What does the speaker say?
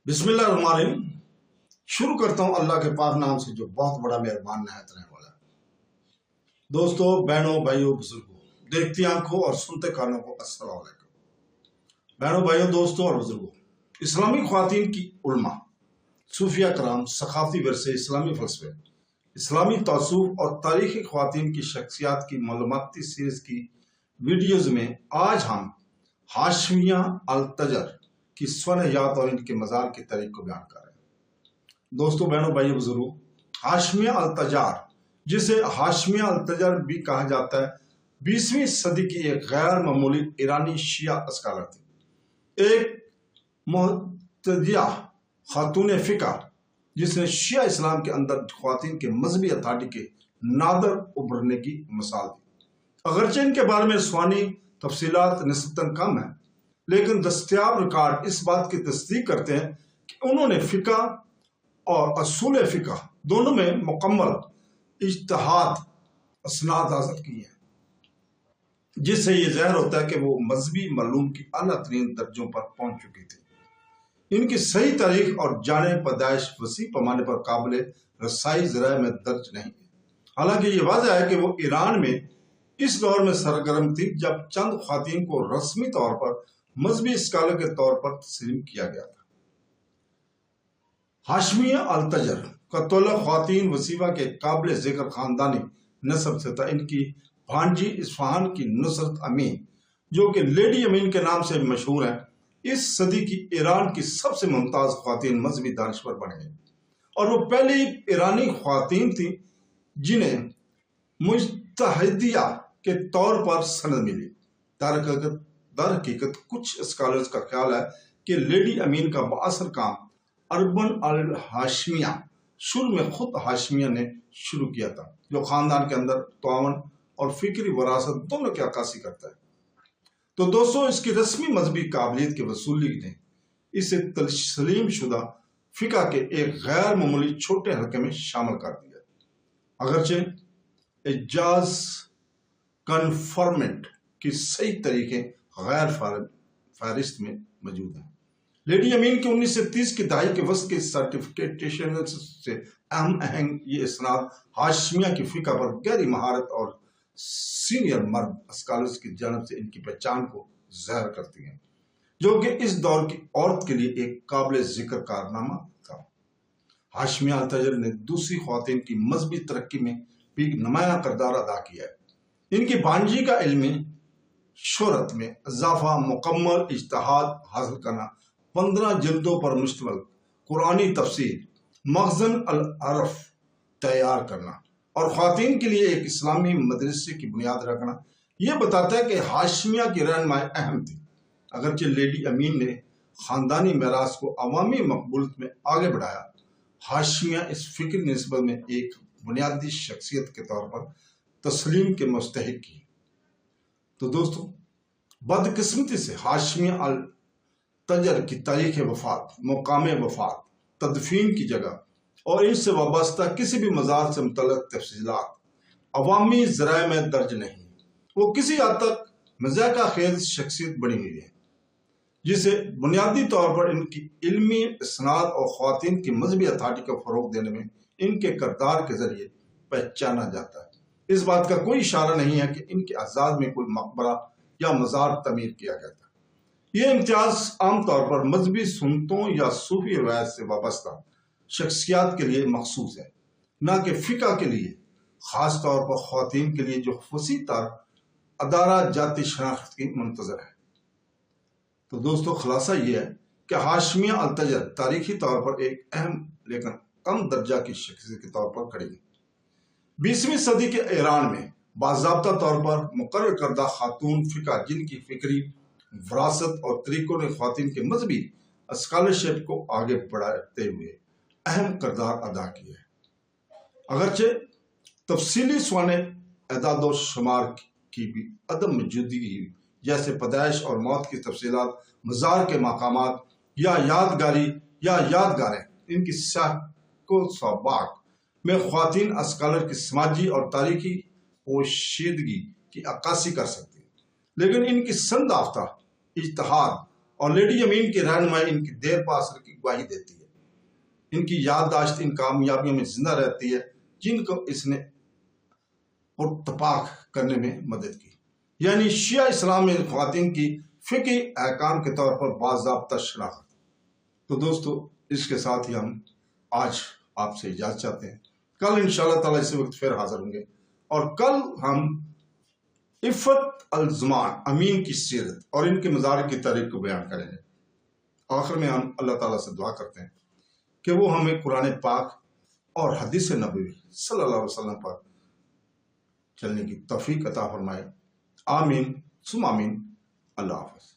बिस्मिल्लाहिर्रहमानिर्रहीम। शुरू करता हूँ अल्लाह के पाक नाम से जो बहुत बड़ा मेहरबान नहायत रहने वाला है। दोस्तों, बहनों, भाइयों, बुजुर्गों, देखती आंखों और सुनते कानों को अस्सलाम वालेकुम। बहनों, भाइयों, दोस्तों और बुजुर्गों, इस्लामी ख्वातीन की उल्मा, सूफिया कराम, सखाफती वरसे, इस्लामी फलसफे, इस्लामी तअस्सुफ और तारीखी ख्वातीन की शख्सियात की मालूमाती सीरीज की वीडियोज में आज हम हाशमिया अल-तजर की स्वनयात और इनके मज़ार की तारीख को बयान कर रहे हैं। दोस्तों, बहनों, भाइयों, बुजुर्गों, हाशमिया अल-तजार, जिसे हाशमिया अल-तजर भी कहा जाता है, 20वीं सदी की एक गैर मामूली ईरानी शिया स्कॉलर थी। एक मुअत्तदिया खातून फिका जिसने शिया इस्लाम के अंदर ख्वातीन के मजहबी अथॉरिटी के नादर उभरने की मिसाल दी। अगरचे इनके बारे में रसवानी तफसीलात निस्बतन कम है, लेकिन दस्तयाब रिकॉर्ड इस बात की तस्दीक करते हैं कि उन्होंने फिका और असूल फिका दोनों में मुकम्मल इज्तिहाद असनाद हासिल की हैं, जिससे ये ज़ाहिर होता है कि वो मजहबी मालूम की आला तरीन दर्जों पर पहुंच चुकी थी। इनकी सही तारीख और जाने पैदाइश वसी पैमाने पर काबिल रसाई ज़राए में दर्ज नहीं है। हालांकि ये वाज़ह है कि वो ईरान में इस दौर में सरगर्म थी जब चंद ख्वातीन को रस्मी तौर पर मजहबी स्कॉलर के तौर पर तस्लीम किया गया था। हाशमिया अल-तजर का तौला ख्वातीन वसीफा के काबिल जिक्र खानदानी नस्ब से था। इनकी भांजी इस्फहान की नुसरत अमीन, जो कि लेडी अमीन के नाम से मशहूर है, इस सदी की ईरान की सबसे मुमताज ख्वातीन मजहबी दानिशवर बन गई और वो पहली ईरानी ख्वातीन थी जिन्हें मुज्तहिदिया के तौर पर सनद मिली। दर हकीकत कुछ स्कॉलर्स का ख्याल है कि लेडी अमीन का बाअसर काम अर्बन अल हाशमिया शुरू में खुद हाशमिया ने शुरू किया था, जो खानदान के अंदर तआवन और फिक्री वरासत दोनों की अक्कासी करता है। तो दोस्तों, इसकी रस्मी मजहबी काबिलियत की वसूली ने इसे तस्लीम शुदा फिका के एक गैर मामूली छोटे हल्के में शामिल कर दिया। अगरचे एजाज कन्फर्मेंट की सही तरीके गैर फहरिस्त में मौजूद हैं। लेडी अमीन के 1930 की दहाई के वस्त के सर्टिफिकेशन से अहम ये इसनाद हाशमिया की फिका पर गहरी महारत और सीनियर मर्द स्कॉलर्स की जानब से इनकी पहचान को ज़ाहिर करती हैं, जो कि इस दौर की औरत के लिए एक काबिल जिक्र कारनामा था। हाशमिया अल-तजर ने दूसरी ख्वातीन की मजहबी तरक्की में भी नुमाया किरदार अदा किया है। इनकी भांजी का इल्मी शोहरत में इजाफा, मुकम्मल इज्तिहाद हासिल करना, 15 जिल्दों पर मुश्तमिल कुरानी तफसीर मखज़न अल-अरफ तैयार करना और ख्वातीन के लिए एक इस्लामी मदरसे की बुनियाद रखना, यह बताता है कि हाशमिया की रहनुमाई अहम थी। अगरचे लेडी अमीन ने ख़ानदानी मेरास को अवामी मकबूलियत में आगे बढ़ाया, हाशमिया इस फिक्री निस्बत में एक बुनियादी शख्सियत के तौर पर तस्लीम के मुस्तहिक की। तो दोस्तों, बदकिस्मती से हाशमिया अल-तजर की तारीख वफात, मुकाम वफात, तदफीन की जगह और इनसे वाबस्ता किसी भी मज़ार से मुतल्लिक़ तफसीलात अवामी ज़राए में दर्ज नहीं। वो किसी हद तक मज़ाक़ा खेज़ शख्सियत बनी हुई है, जिसे बुनियादी तौर पर इनकी इल्मी इसनाद और ख्वातीन की मजहबी अथॉरिटी को फ़रोग़ देने में इनके किरदार के ज़रिए पहचाना जाता है। इस बात का कोई इशारा नहीं है कि इनके आज़ाद में कोई मकबरा या मज़ार तमीर किया गया था। ये इम्तियाज़ आमतौर पर मजहबी सुन्नतों या सूफी रवायत से वाबस्ता शख्सियात के लिए मखसूस है, न कि फ़िका के लिए, ख़ास तौर पर ख़वातीन के लिए जो वसी तर अदारा जाती शनाख्त की मुंतज़र है। तो दोस्तों, खुलासा ये है कि हाशमिया अल-तजर तारीखी तौर पर एक अहम लेकिन कम दर्जा की शख्सियत के तौर पर खड़ी है। 20वीं सदी के ईरान में बाज़ाब्ता तौर पर मुकर्रर करदा खातून फ़िका जिनकी फ़िक्री वरासत और तरीकों ने ख्वातीन के मजहबी स्कॉलरशिप को आगे बढ़ाते हुए अहम किरदार अदा किया है। अगरचे तफसीली सुआने एदाद शुमार की भी अदम मौजूदगी, जैसे पैदाइश और मौत की तफसीलात, मज़ार के मकामात या यादगारें, इनकी साको सबाक में ख्वातीन स्कॉलर की समाजी और तारीखी पोशीदगी की अक्कासी कर सकती है, लेकिन इनकी संदाफ्ता इज्तिहाद اور لیڈی امین کی رہنمائی ان کی دیر پا اثر کی گواہی دیتی ہے۔ ان کی یادداشت ان کامیابیوں میں زندہ رہتی ہے جن کو اس نے پرتپاک کرنے میں مدد کی، یعنی شیعہ اسلام میں خواتین کی فقہی احکام کے طور پر باضابطہ شناخت۔ تو دوستو، اس کے ساتھ ہی ہم آج آپ سے اجازت چاہتے ہیں۔ کل انشاءاللہ تعالیٰ اسی وقت پھر حاضر ہوں گے، اور کل ہم عفت الزمان امین کی سیرت اور ان کے مزار کی تاریخ کو بیان کریں گے۔ آخر میں ہم اللہ تعالیٰ سے دعا کرتے ہیں کہ وہ ہمیں قرآن پاک اور حدیث نبوی صلی اللہ علیہ وسلم پر چلنے کی توفیق عطا فرمائے۔ آمین ثم آمین۔ اللہ حافظ۔